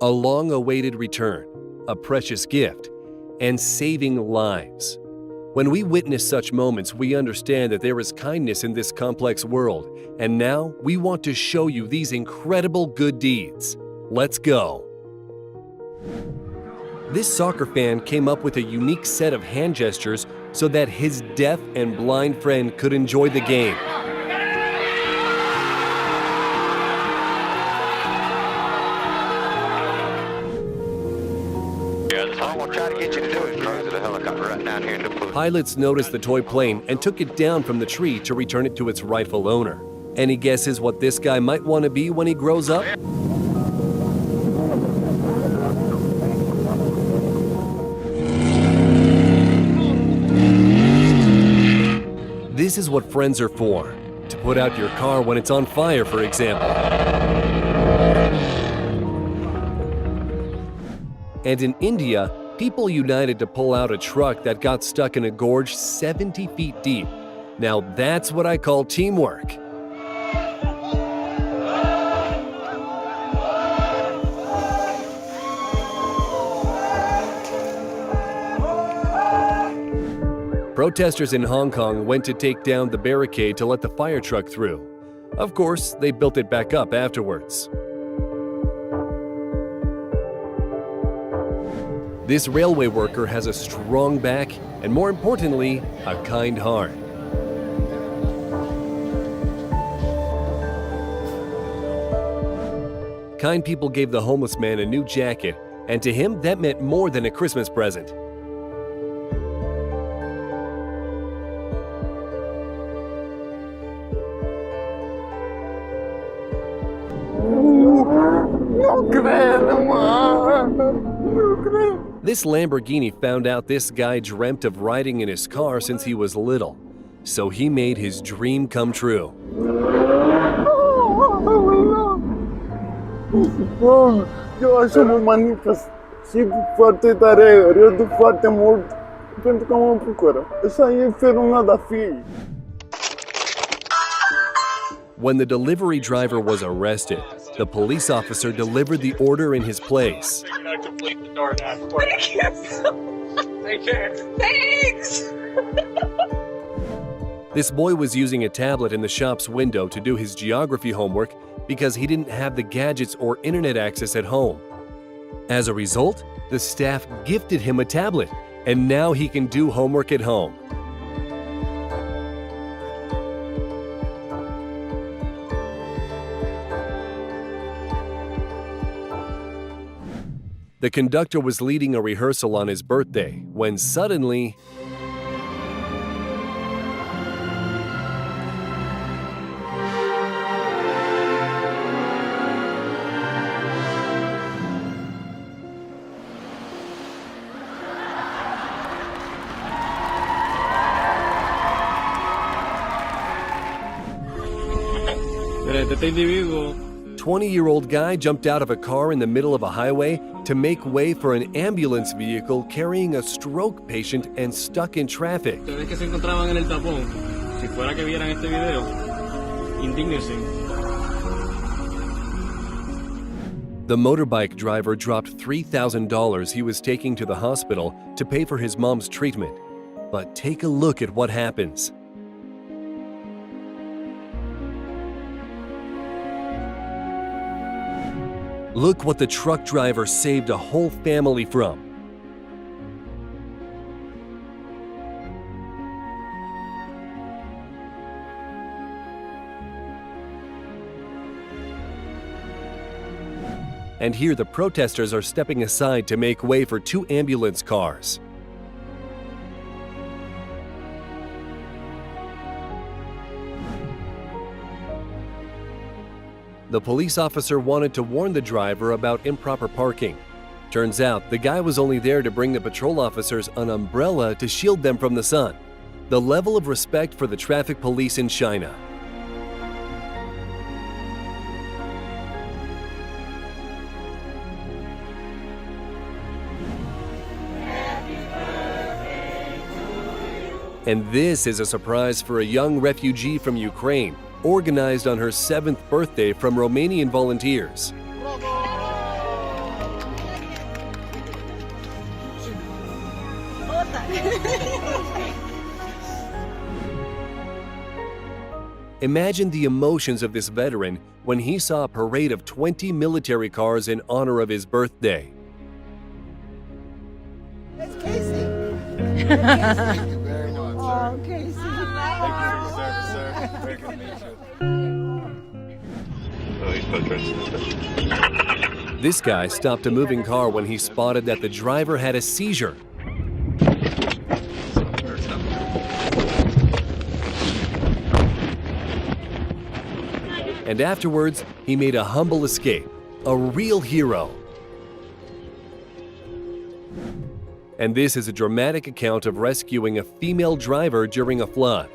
A long-awaited return, a precious gift, and saving lives. When we witness such moments, we understand that there is kindness in this complex world, and now we want to show you these incredible good deeds. Let's go! This soccer fan came up with a unique set of hand gestures so that his deaf and blind friend could enjoy the game. Pilots noticed the toy plane and took it down from the tree to return it to its rightful owner. Any guesses what this guy might want to be when he grows up? This is what friends are for, to put out your car when it's on fire, for example. And in India, people united to pull out a truck that got stuck in a gorge 70 feet deep. Now that's what I call teamwork. Protesters in Hong Kong went to take down the barricade to let the fire truck through. Of course, they built it back up afterwards. This railway worker has a strong back and, more importantly, a kind heart. Kind people gave the homeless man a new jacket, and to him that meant more than a Christmas present. This Lamborghini found out this guy dreamt of riding in his car since he was little, so he made his dream come true. Eu acho manitas, sigo forte tarefa, eu do forte morto, tento como procura. Isso aí foi nada filho. When the delivery driver was arrested, the police officer delivered the order in his place. Thanks! This boy was using a tablet in the shop's window to do his geography homework because he didn't have the gadgets or internet access at home. As a result, the staff gifted him a tablet, and now he can do homework at home. The conductor was leading a rehearsal on his birthday when suddenly, Este individuo 20-year-old guy jumped out of a car in the middle of a highway to make way for an ambulance vehicle carrying a stroke patient and stuck in traffic. Ustedes que se encontraban en el tapón, si fuera que vieran este video, indígnense. The motorbike driver dropped $3,000 he was taking to the hospital to pay for his mom's treatment. But take a look at what happens. Look what the truck driver saved a whole family from. And here the protesters are stepping aside to make way for two ambulance cars. The police officer wanted to warn the driver about improper parking. Turns out, the guy was only there to bring the patrol officers an umbrella to shield them from the sun. The level of respect for the traffic police in China. And this is a surprise for a young refugee from Ukraine, organized on her 7th birthday from Romanian volunteers. about that. Imagine the emotions of this veteran when he saw a parade of 20 military cars in honor of his birthday. It's Casey. Thank you very much, Oh, Casey. Thank you for your service, sir. Very good to meet you. This guy stopped a moving car when he spotted that the driver had a seizure. And afterwards, he made a humble escape, a real hero. And this is a dramatic account of rescuing a female driver during a flood.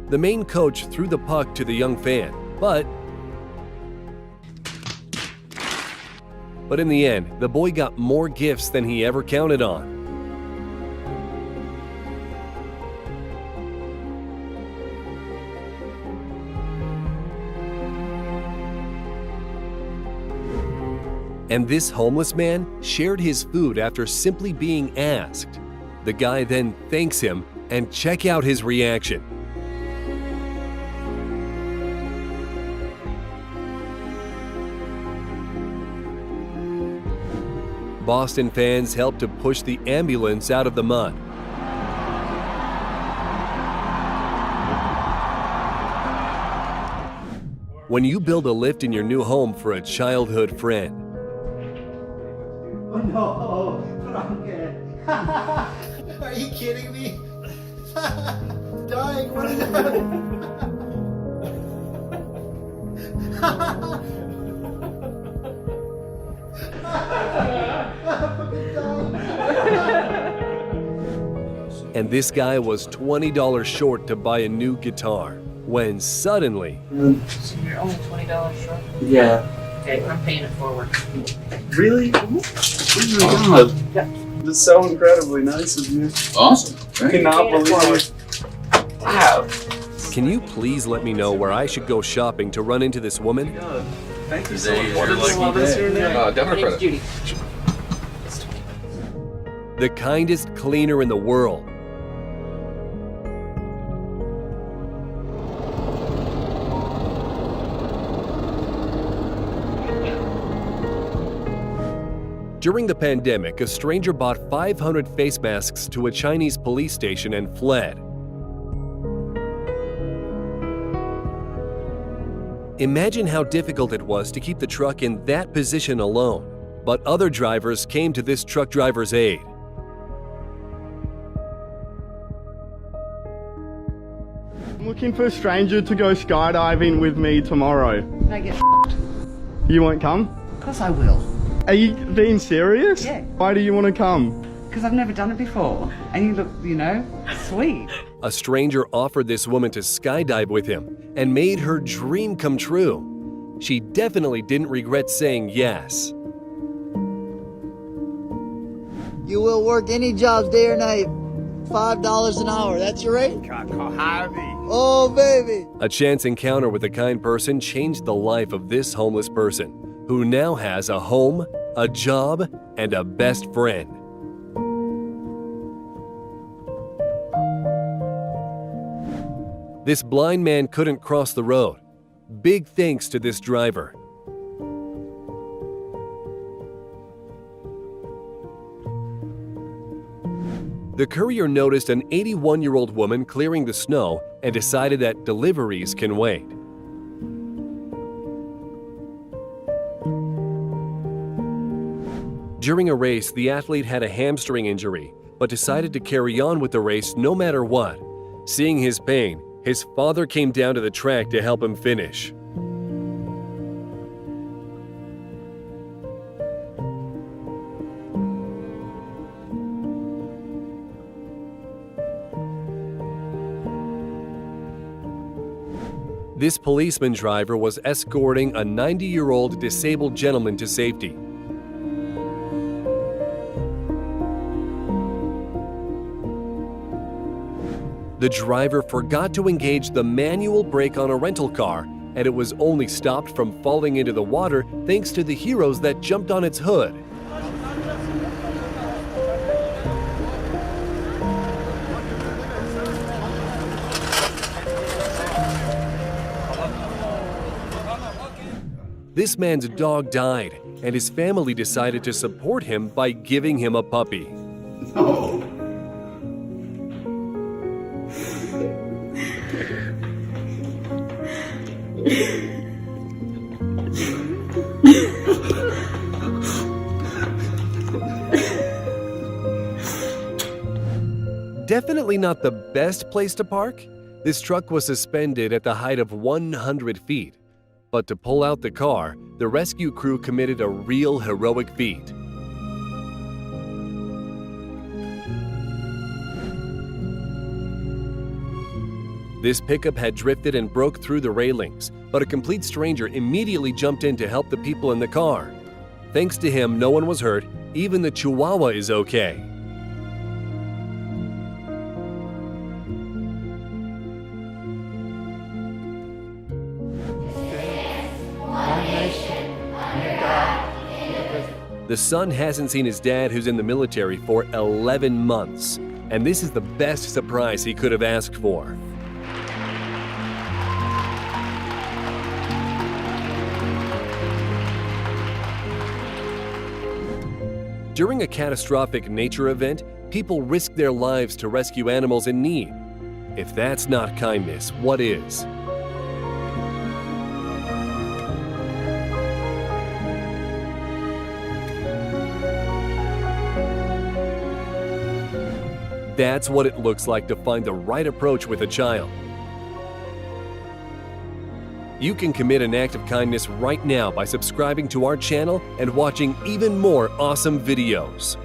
The main coach threw the puck to the young fan, but in the end, the boy got more gifts than he ever counted on. And this homeless man shared his food after simply being asked. The guy then thanks him, and check out his reaction. Boston fans helped to push the ambulance out of the mud. When you build a lift in your new home for a childhood friend, Oh no, Frankie. Are you kidding me? Dying, what is and this guy was $20 short to buy a new guitar, when suddenly, So you're only $20 short? Yeah. Okay, I'm paying it forward. Really? Oh my God. Yeah. This is so incredibly nice of you. Awesome. I cannot believe it. Wow. can you please let me know where I should go shopping to run into this woman? God, thank you so Today much. is your lucky What's day. your name? Debit My name's credit. Judy. The kindest cleaner in the world. During the pandemic, a stranger bought 500 face masks to a Chinese police station and fled. Imagine how difficult it was to keep the truck in that position alone, but other drivers came to this truck driver's aid. I'm looking for a stranger to go skydiving with me tomorrow. Can I get You won't come? Of course I will. Are you being serious? Yeah. Why do you want to come? Because I've never done it before. And you look, sweet. A stranger offered this woman to skydive with him and made her dream come true. She definitely didn't regret saying yes. You will work any jobs day or night. $5 an hour, that's your rate? Oh, baby. A chance encounter with a kind person changed the life of this homeless person, who now has a home, a job, and a best friend. This blind man couldn't cross the road. Big thanks to this driver. The courier noticed an 81-year-old woman clearing the snow and decided that deliveries can wait. During a race, the athlete had a hamstring injury, but decided to carry on with the race no matter what. Seeing his pain, his father came down to the track to help him finish. This policeman driver was escorting a 90-year-old disabled gentleman to safety. The driver forgot to engage the manual brake on a rental car, and it was only stopped from falling into the water thanks to the heroes that jumped on its hood. This man's dog died, and his family decided to support him by giving him a puppy. No. Definitely not the best place to park. This truck was suspended at the height of 100 feet. But to pull out the car, the rescue crew committed a real heroic feat. This pickup had drifted and broke through the railings, but a complete stranger immediately jumped in to help the people in the car. Thanks to him, no one was hurt. Even the Chihuahua is okay. The son hasn't seen his dad, who's in the military, for 11 months, and this is the best surprise he could have asked for. During a catastrophic nature event, people risk their lives to rescue animals in need. If that's not kindness, what is? That's what it looks like to find the right approach with a child. You can commit an act of kindness right now by subscribing to our channel and watching even more awesome videos.